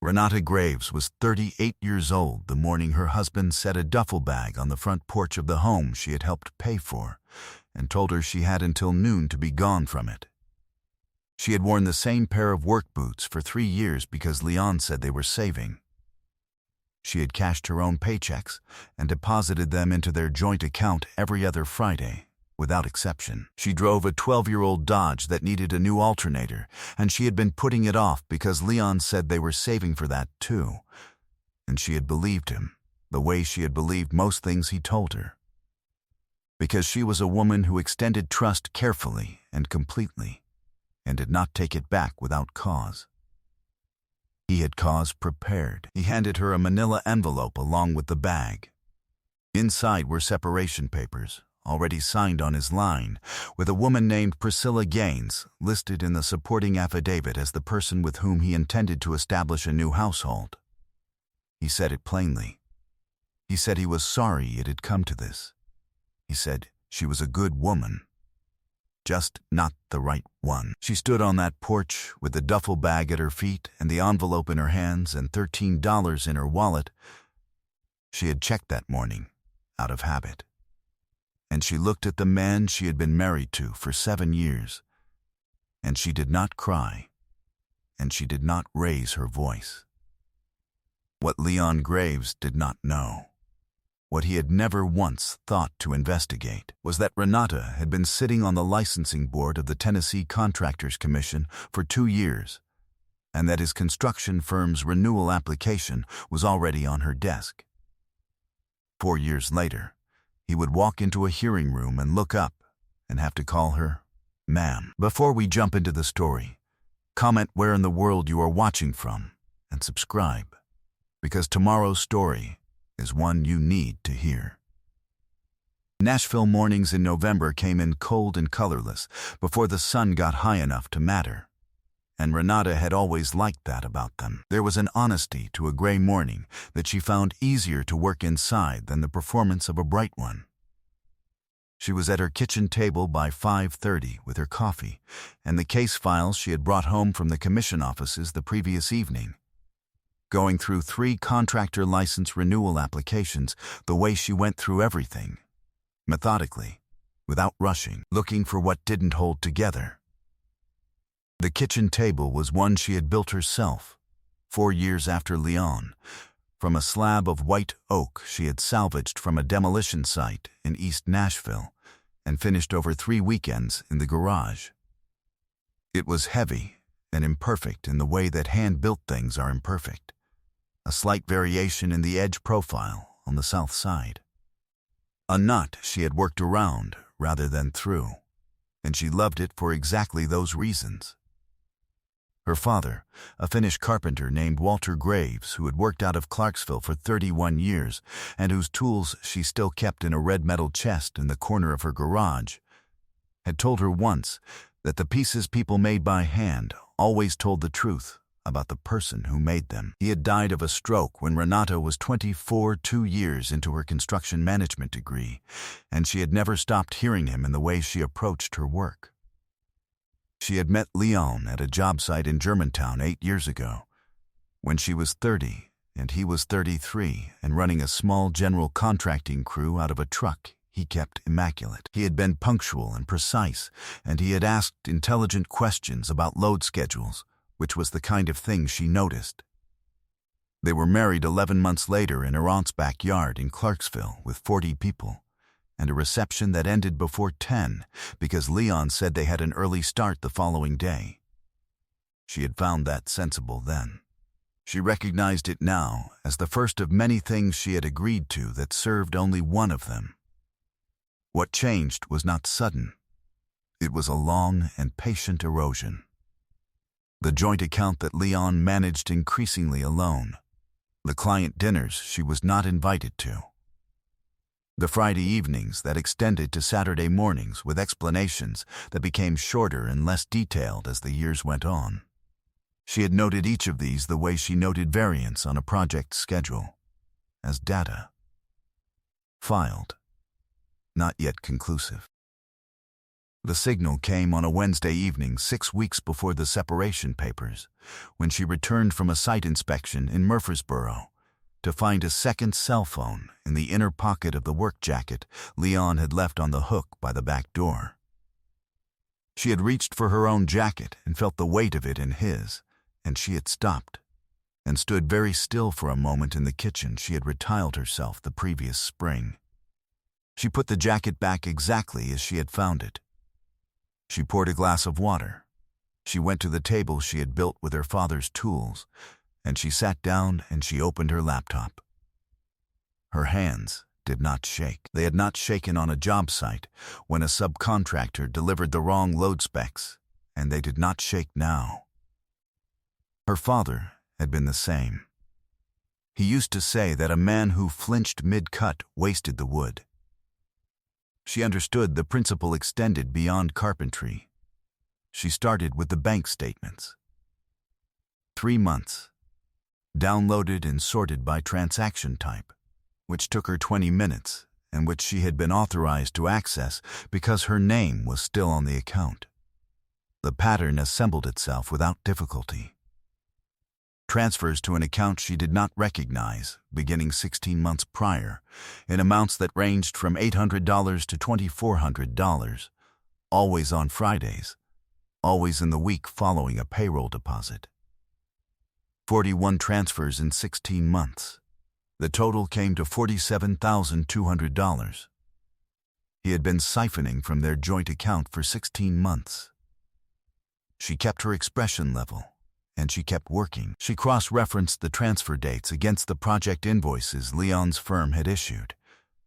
Renata Graves was 38 years old the morning her husband set a duffel bag on the front porch of the home she had helped pay for and told her she had until noon to be gone from it. She had worn the same pair of work boots for 3 years because Leon said they were saving. She had cashed her own paychecks and deposited them into their joint account every other Friday, without exception. She drove a 12-year-old Dodge that needed a new alternator, and she had been putting it off because Leon said they were saving for that too, and she had believed him, the way she had believed most things he told her. Because she was a woman who extended trust carefully and completely, and did not take it back without cause. He had cause prepared. He handed her a manila envelope along with the bag. Inside were separation papers, already signed on his line, with a woman named Priscilla Gaines listed in the supporting affidavit as the person with whom he intended to establish a new household. He said it plainly. He said he was sorry it had come to this. He said she was a good woman, just not the right one. She stood on that porch with the duffel bag at her feet and the envelope in her hands and $13 in her wallet. She had checked that morning, out of habit. And she looked at the man she had been married to for 7 years, and she did not cry, and she did not raise her voice. What Leon Graves did not know, what he had never once thought to investigate, was that Renata had been sitting on the licensing board of the Tennessee Contractors Commission for 2 years, and that his construction firm's renewal application was already on her desk. 4 years later, he would walk into a hearing room and look up and have to call her ma'am. Before we jump into the story, comment where in the world you are watching from and subscribe, because tomorrow's story is one you need to hear. Nashville mornings in November came in cold and colorless before the sun got high enough to matter, and Renata had always liked that about them. There was an honesty to a gray morning that she found easier to work inside than the performance of a bright one. She was at her kitchen table by 5:30 with her coffee and the case files she had brought home from the commission offices the previous evening, going through 3 contractor license renewal applications the way she went through everything, methodically, without rushing, looking for what didn't hold together. The kitchen table was one she had built herself, 4 years after Leon, from a slab of white oak she had salvaged from a demolition site in East Nashville and finished over 3 weekends in the garage. It was heavy and imperfect in the way that hand-built things are imperfect, a slight variation in the edge profile on the south side. A nut she had worked around rather than through, and she loved it for exactly those reasons. Her father, a Finnish carpenter named Walter Graves, who had worked out of Clarksville for 31 years and whose tools she still kept in a red metal chest in the corner of her garage, had told her once that the pieces people made by hand always told the truth about the person who made them. He had died of a stroke when Renata was 24, 2 years into her construction management degree, and she had never stopped hearing him in the way she approached her work. She had met Leon at a job site in Germantown 8 years ago, when she was 30 and he was 33 and running a small general contracting crew out of a truck he kept immaculate. He had been punctual and precise, and he had asked intelligent questions about load schedules, which was the kind of thing she noticed. They were married 11 months later in her aunt's backyard in Clarksville with 40 people, and a reception that ended before 10 because Leon said they had an early start the following day. She had found that sensible then. She recognized it now as the first of many things she had agreed to that served only one of them. What changed was not sudden. It was a long and patient erosion. The joint account that Leon managed increasingly alone. The client dinners she was not invited to. The Friday evenings that extended to Saturday mornings with explanations that became shorter and less detailed as the years went on. She had noted each of these the way she noted variance on a project schedule, as data. Filed, not yet conclusive. The signal came on a Wednesday evening 6 weeks before the separation papers, when she returned from a site inspection in Murfreesboro to find a second cell phone in the inner pocket of the work jacket Leon had left on the hook by the back door. She had reached for her own jacket and felt the weight of it in his, and she had stopped and stood very still for a moment in the kitchen she had retiled herself the previous spring. She put the jacket back exactly as she had found it. She poured a glass of water. She went to the table she had built with her father's tools, and she sat down and she opened her laptop. Her hands did not shake. They had not shaken on a job site when a subcontractor delivered the wrong load specs, and they did not shake now. Her father had been the same. He used to say that a man who flinched mid-cut wasted the wood. She understood the principle extended beyond carpentry. She started with the bank statements. 3 months. Downloaded and sorted by transaction type, which took her 20 minutes and which she had been authorized to access because her name was still on the account. The pattern assembled itself without difficulty. Transfers to an account she did not recognize, beginning 16 months prior, in amounts that ranged from $800 to $2,400, always on Fridays, always in the week following a payroll deposit. 41 transfers in 16 months. The total came to $47,200. He had been siphoning from their joint account for 16 months. She kept her expression level, and she kept working. She cross-referenced the transfer dates against the project invoices Leon's firm had issued,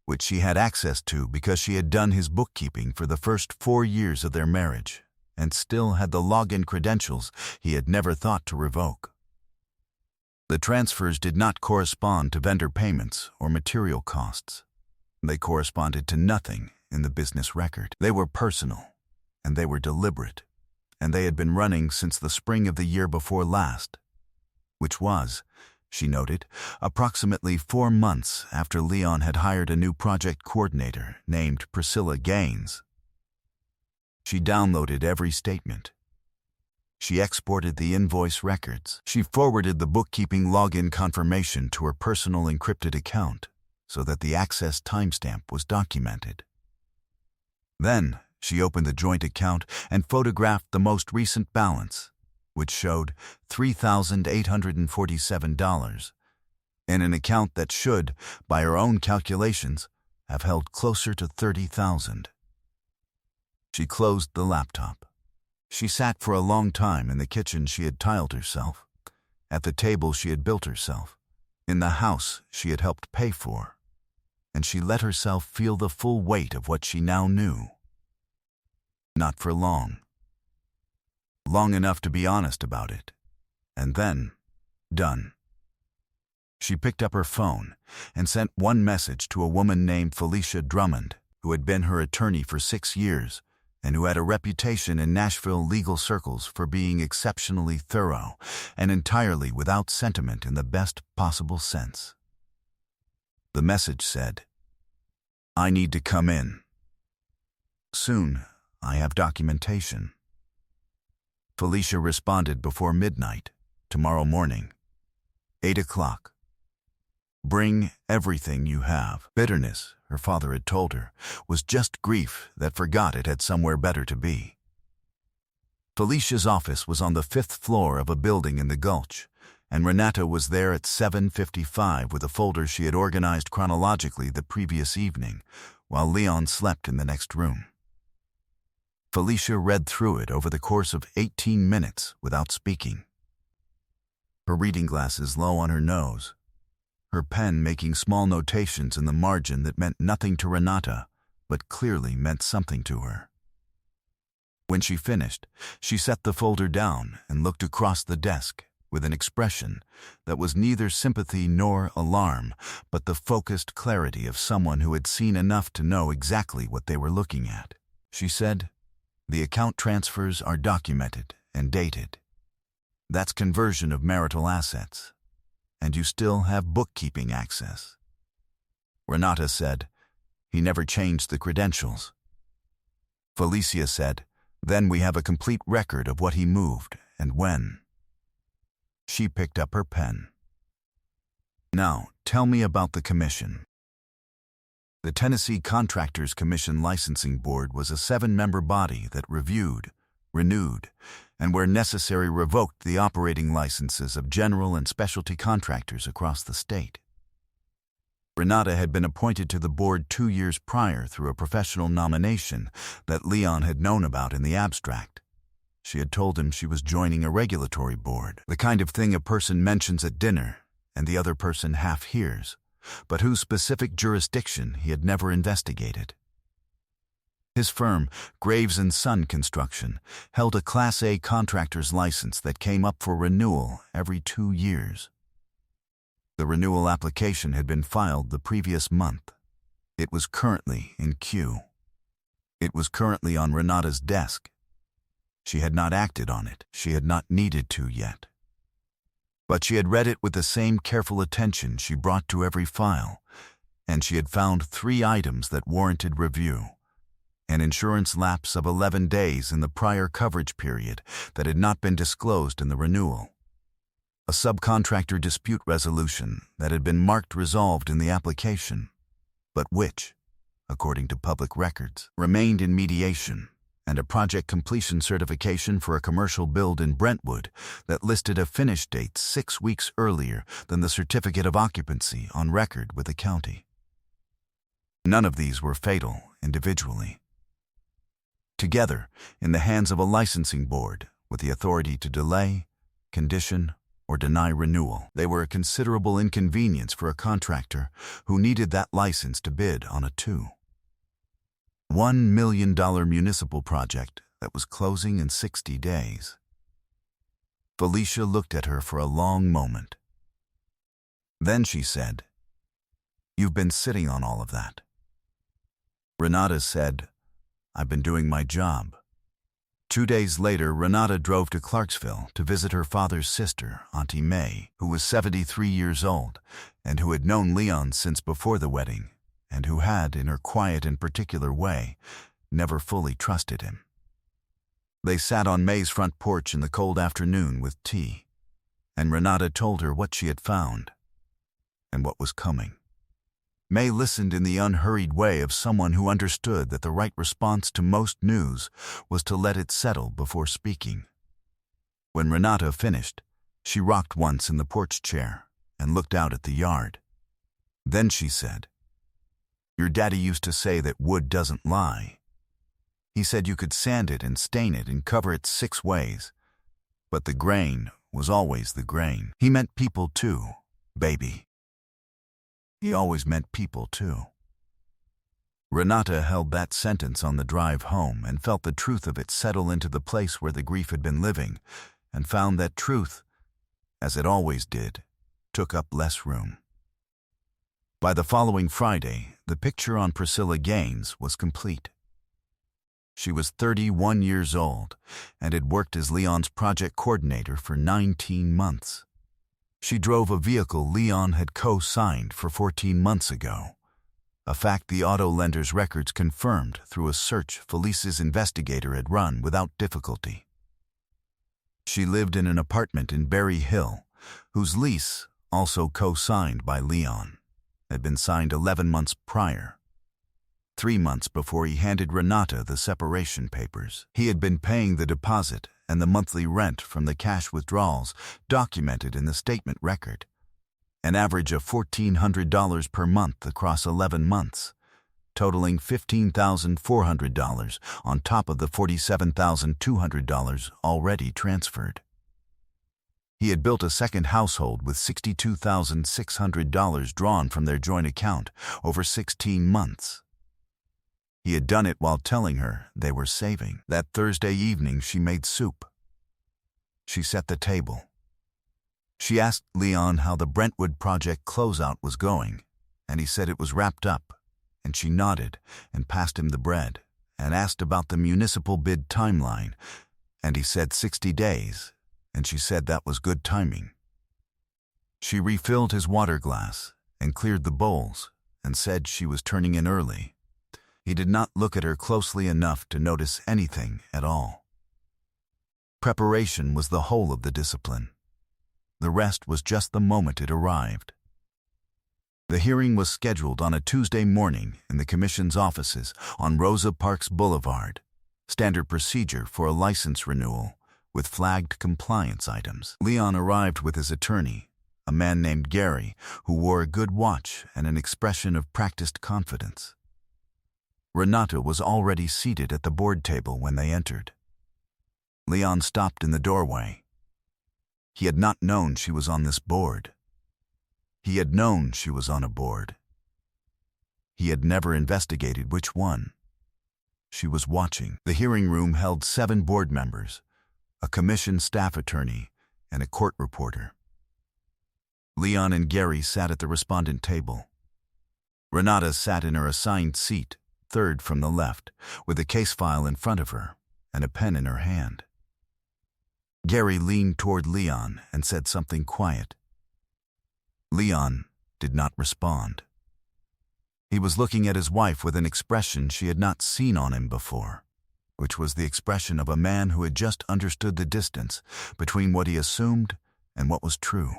which she had access to because she had done his bookkeeping for the first 4 years of their marriage, and still had the login credentials he had never thought to revoke. The transfers did not correspond to vendor payments or material costs. They corresponded to nothing in the business record. They were personal, and they were deliberate, and they had been running since the spring of the year before last, which was, she noted, approximately 4 months after Leon had hired a new project coordinator named Priscilla Gaines. She downloaded every statement. She exported the invoice records. She forwarded the bookkeeping login confirmation to her personal encrypted account so that the access timestamp was documented. Then, she opened the joint account and photographed the most recent balance, which showed $3,847, in an account that should, by her own calculations, have held closer to $30,000. She closed the laptop. She sat for a long time in the kitchen she had tiled herself, at the table she had built herself, in the house she had helped pay for, and she let herself feel the full weight of what she now knew. Not for long. Long enough to be honest about it. And then, done. She picked up her phone and sent one message to a woman named Felicia Drummond, who had been her attorney for 6 years and who had a reputation in Nashville legal circles for being exceptionally thorough and entirely without sentiment in the best possible sense. The message said, "I need to come in. Soon, I have documentation." Felicia responded before midnight, tomorrow morning, 8 o'clock. "Bring everything you have." Bitterness, her father had told her, was just grief that forgot it had somewhere better to be. Felicia's office was on the 5th floor of a building in the Gulch, and Renata was there at 7:55 with a folder she had organized chronologically the previous evening, while Leon slept in the next room. Felicia read through it over the course of 18 minutes without speaking. Her reading glasses low on her nose, her pen making small notations in the margin that meant nothing to Renata, but clearly meant something to her. When she finished, she set the folder down and looked across the desk with an expression that was neither sympathy nor alarm, but the focused clarity of someone who had seen enough to know exactly what they were looking at. She said, "The account transfers are documented and dated. That's conversion of marital assets. And you still have bookkeeping access." Renata said, "He never changed the credentials." Felicia said, "Then we have a complete record of what he moved and when." She picked up her pen. "Now, tell me about the commission." The Tennessee Contractors Commission Licensing Board was a 7-member body that reviewed, renewed, and where necessary revoked the operating licenses of general and specialty contractors across the state. Renata had been appointed to the board 2 years prior through a professional nomination that Leon had known about in the abstract. She had told him she was joining a regulatory board, the kind of thing a person mentions at dinner and the other person half hears, but whose specific jurisdiction he had never investigated. His firm, Graves & Son Construction, held a Class A contractor's license that came up for renewal every 2 years. The renewal application had been filed the previous month. It was currently in queue. It was currently on Renata's desk. She had not acted on it. She had not needed to yet. But she had read it with the same careful attention she brought to every file, and she had found 3 items that warranted review. An insurance lapse of 11 days in the prior coverage period that had not been disclosed in the renewal. A subcontractor dispute resolution that had been marked resolved in the application, but which, according to public records, remained in mediation, and a project completion certification for a commercial build in Brentwood that listed a finish date 6 weeks earlier than the certificate of occupancy on record with the county. None of these were fatal individually. Together, in the hands of a licensing board with the authority to delay, condition, or deny renewal, they were a considerable inconvenience for a contractor who needed that license to bid on a $1 million municipal project that was closing in 60 days. Felicia looked at her for a long moment. Then she said, "You've been sitting on all of that." Renata said, "I've been doing my job." 2 days later, Renata drove to Clarksville to visit her father's sister, Auntie May, who was 73 years old and who had known Leon since before the wedding, and who had, in her quiet and particular way, never fully trusted him. They sat on May's front porch in the cold afternoon with tea, and Renata told her what she had found and what was coming. May listened in the unhurried way of someone who understood that the right response to most news was to let it settle before speaking. When Renata finished, she rocked once in the porch chair and looked out at the yard. Then she said, "Your daddy used to say that wood doesn't lie. He said you could sand it and stain it and cover it 6 ways, but the grain was always the grain. He meant people too, baby. He always meant people too." Renata held that sentence on the drive home and felt the truth of it settle into the place where the grief had been living, and found that truth, as it always did, took up less room. By the following Friday, the picture on Priscilla Gaines was complete. She was 31 years old and had worked as Leon's project coordinator for 19 months. She drove a vehicle Leon had co-signed for 14 months ago, a fact the auto lender's records confirmed through a search Felicia's investigator had run without difficulty. She lived in an apartment in Berry Hill, whose lease, also co-signed by Leon, had been signed 11 months prior. 3 months before he handed Renata the separation papers. He had been paying the deposit and the monthly rent from the cash withdrawals documented in the statement record, an average of $1,400 per month across 11 months, totaling $15,400 on top of the $47,200 already transferred. He had built a second household with $62,600 drawn from their joint account over 16 months. He had done it while telling her they were saving. That Thursday evening she made soup. She set the table. She asked Leon how the Brentwood project closeout was going, and he said it was wrapped up, and she nodded and passed him the bread, and asked about the municipal bid timeline, and he said 60 days, and she said that was good timing. She refilled his water glass and cleared the bowls and said she was turning in early. He did not look at her closely enough to notice anything at all. Preparation was the whole of the discipline. The rest was just the moment it arrived. The hearing was scheduled on a Tuesday morning in the Commission's offices on Rosa Parks Boulevard, standard procedure for a license renewal with flagged compliance items. Leon arrived with his attorney, a man named Gary, who wore a good watch and an expression of practiced confidence. Renata was already seated at the board table when they entered. Leon stopped in the doorway. He had not known she was on this board. He had known she was on a board. He had never investigated which one. She was watching. The hearing room held 7 board members, a commission staff attorney, and a court reporter. Leon and Gary sat at the respondent table. Renata sat in her assigned seat, third from the left, with a case file in front of her and a pen in her hand. Gary leaned toward Leon and said something quiet. Leon did not respond. He was looking at his wife with an expression she had not seen on him before, which was the expression of a man who had just understood the distance between what he assumed and what was true.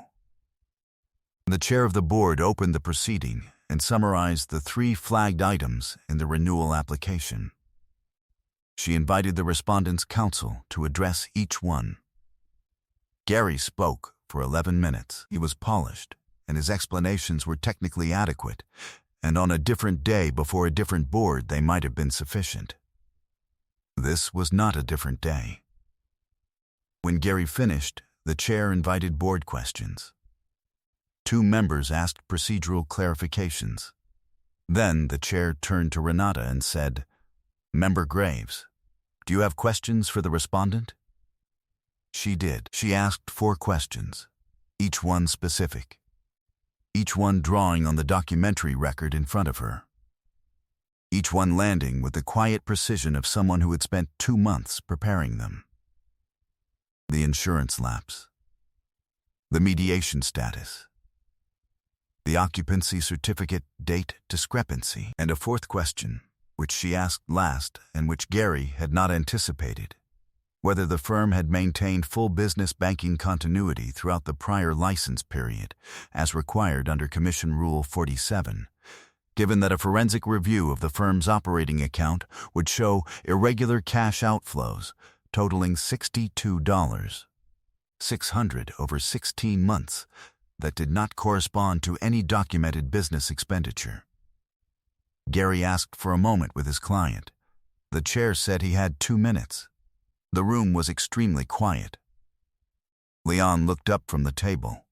The chair of the board opened the proceeding and summarized the 3 flagged items in the renewal application. She invited the respondent's counsel to address each one. Gary spoke for 11 minutes. He was polished, and his explanations were technically adequate, and on a different day before a different board they might have been sufficient. This was not a different day. When Gary finished, the chair invited board questions. 2 members asked procedural clarifications. Then the chair turned to Renata and said, "Member Graves, do you have questions for the respondent?" She did. She asked 4 questions, each one specific, each one drawing on the documentary record in front of her, each one landing with the quiet precision of someone who had spent 2 months preparing them. The insurance lapse, the mediation status, the occupancy certificate date discrepancy, and a 4th question, which she asked last and which Gary had not anticipated, whether the firm had maintained full business banking continuity throughout the prior license period, as required under Commission Rule 47, given that a forensic review of the firm's operating account would show irregular cash outflows totaling $62,600 over 16 months that did not correspond to any documented business expenditure. Gary asked for a moment with his client. The chair said he had 2 minutes. The room was extremely quiet. Leon looked up from the table.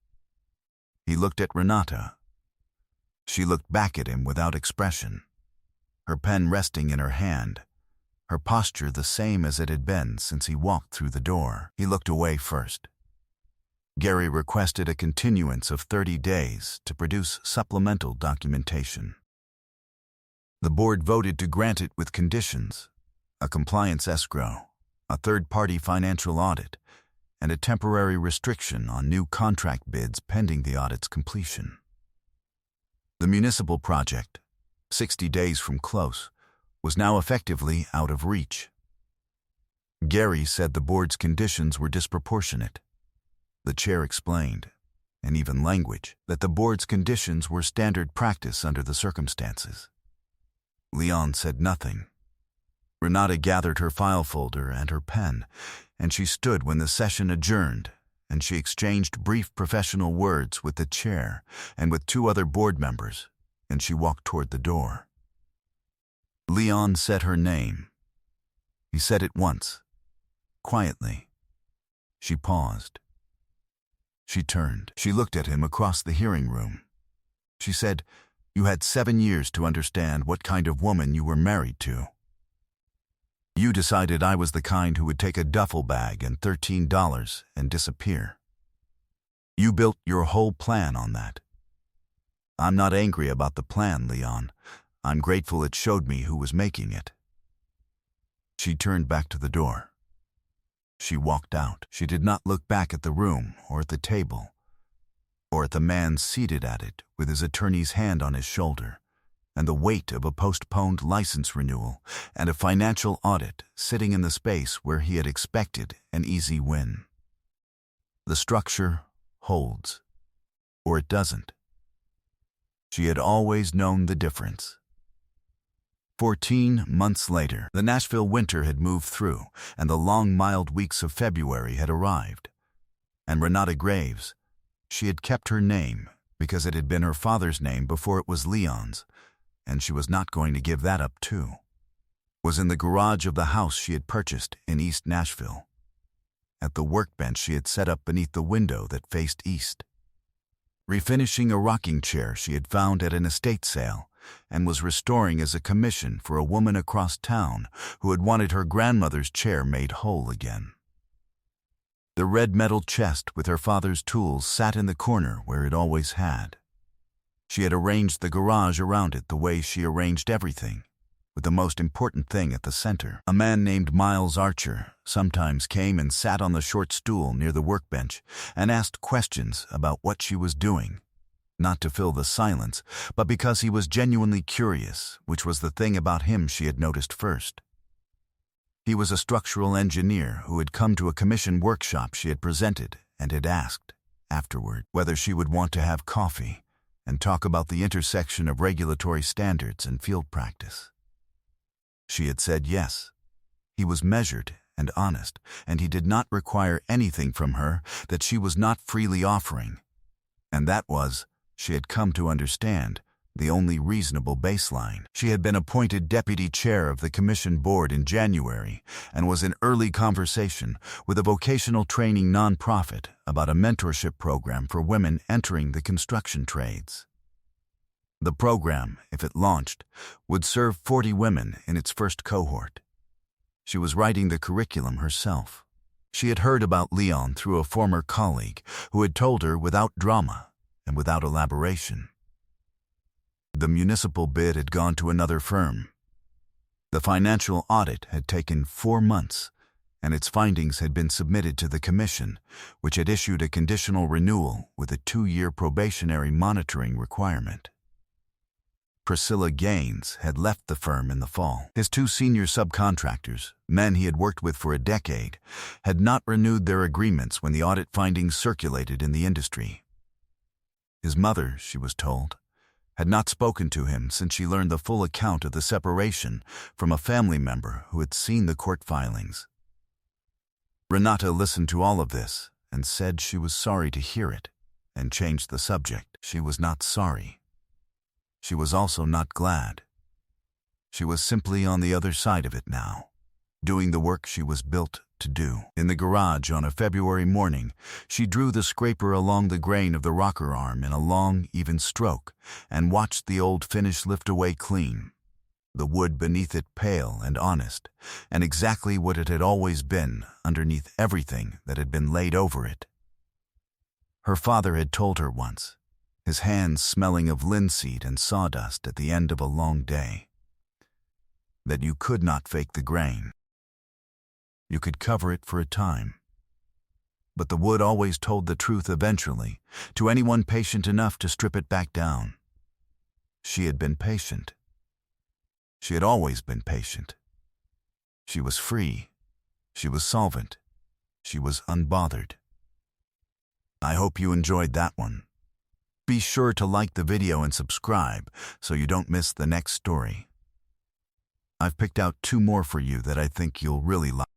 He looked at Renata. She looked back at him without expression, her pen resting in her hand, her posture the same as it had been since he walked through the door. He looked away first. Gary requested a continuance of 30 days to produce supplemental documentation. The board voted to grant it with conditions: a compliance escrow, a third-party financial audit, and a temporary restriction on new contract bids pending the audit's completion. The municipal project, 60 days from close, was now effectively out of reach. Gary said the board's conditions were disproportionate. The chair explained, in even language, that the board's conditions were standard practice under the circumstances. Leon said nothing. Renata gathered her file folder and her pen, and she stood when the session adjourned, and she exchanged brief professional words with the chair and with 2 other board members, and she walked toward the door. Leon said her name. He said it once, quietly. She paused. She turned. She looked at him across the hearing room. She said, "You had 7 years to understand what kind of woman you were married to. You decided I was the kind who would take a duffel bag and $13 and disappear. You built your whole plan on that. I'm not angry about the plan, Leon. I'm grateful it showed me who was making it." She turned back to the door. She walked out. She did not look back at the room or at the table, or at the man seated at it with his attorney's hand on his shoulder and the weight of a postponed license renewal and a financial audit sitting in the space where he had expected an easy win. The structure holds, or it doesn't. She had always known the difference. 14 months later, the Nashville winter had moved through, and the long, mild weeks of February had arrived. And Renata Graves, she had kept her name because it had been her father's name before it was Leon's, and she was not going to give that up too, was in the garage of the house she had purchased in East Nashville, at the workbench she had set up beneath the window that faced east, refinishing a rocking chair she had found at an estate sale and was restoring as a commission for a woman across town who had wanted her grandmother's chair made whole again. The red metal chest with her father's tools sat in the corner where it always had. She had arranged the garage around it the way she arranged everything, with the most important thing at the center. A man named Miles Archer sometimes came and sat on the short stool near the workbench and asked questions about what she was doing, not to fill the silence, but because he was genuinely curious, which was the thing about him she had noticed first. He was a structural engineer who had come to a commission workshop she had presented and had asked, afterward, whether she would want to have coffee and talk about the intersection of regulatory standards and field practice. She had said yes. He was measured and honest, and he did not require anything from her that she was not freely offering. And that was, she had come to understand, the only reasonable baseline. She had been appointed deputy chair of the commission board in January and was in early conversation with a vocational training nonprofit about a mentorship program for women entering the construction trades. The program, if it launched, would serve 40 women in its first cohort. She was writing the curriculum herself. She had heard about Leon through a former colleague who had told her without drama and without elaboration. The municipal bid had gone to another firm. The financial audit had taken 4 months, and its findings had been submitted to the commission, which had issued a conditional renewal with a 2-year probationary monitoring requirement. Priscilla Gaines had left the firm in the fall. His 2 senior subcontractors, men he had worked with for a decade, had not renewed their agreements when the audit findings circulated in the industry. His mother, she was told, had not spoken to him since she learned the full account of the separation from a family member who had seen the court filings. Renata listened to all of this and said she was sorry to hear it and changed the subject. She was not sorry. She was also not glad. She was simply on the other side of it now, doing the work she was built to do. In the garage on a February morning, she drew the scraper along the grain of the rocker arm in a long, even stroke and watched the old finish lift away clean, the wood beneath it pale and honest, and exactly what it had always been underneath everything that had been laid over it. Her father had told her once, his hands smelling of linseed and sawdust at the end of a long day, that you could not fake the grain. You could cover it for a time. But the wood always told the truth eventually, to anyone patient enough to strip it back down. She had been patient. She had always been patient. She was free. She was solvent. She was unbothered. I hope you enjoyed that one. Be sure to like the video and subscribe so you don't miss the next story. I've picked out 2 more for you that I think you'll really like.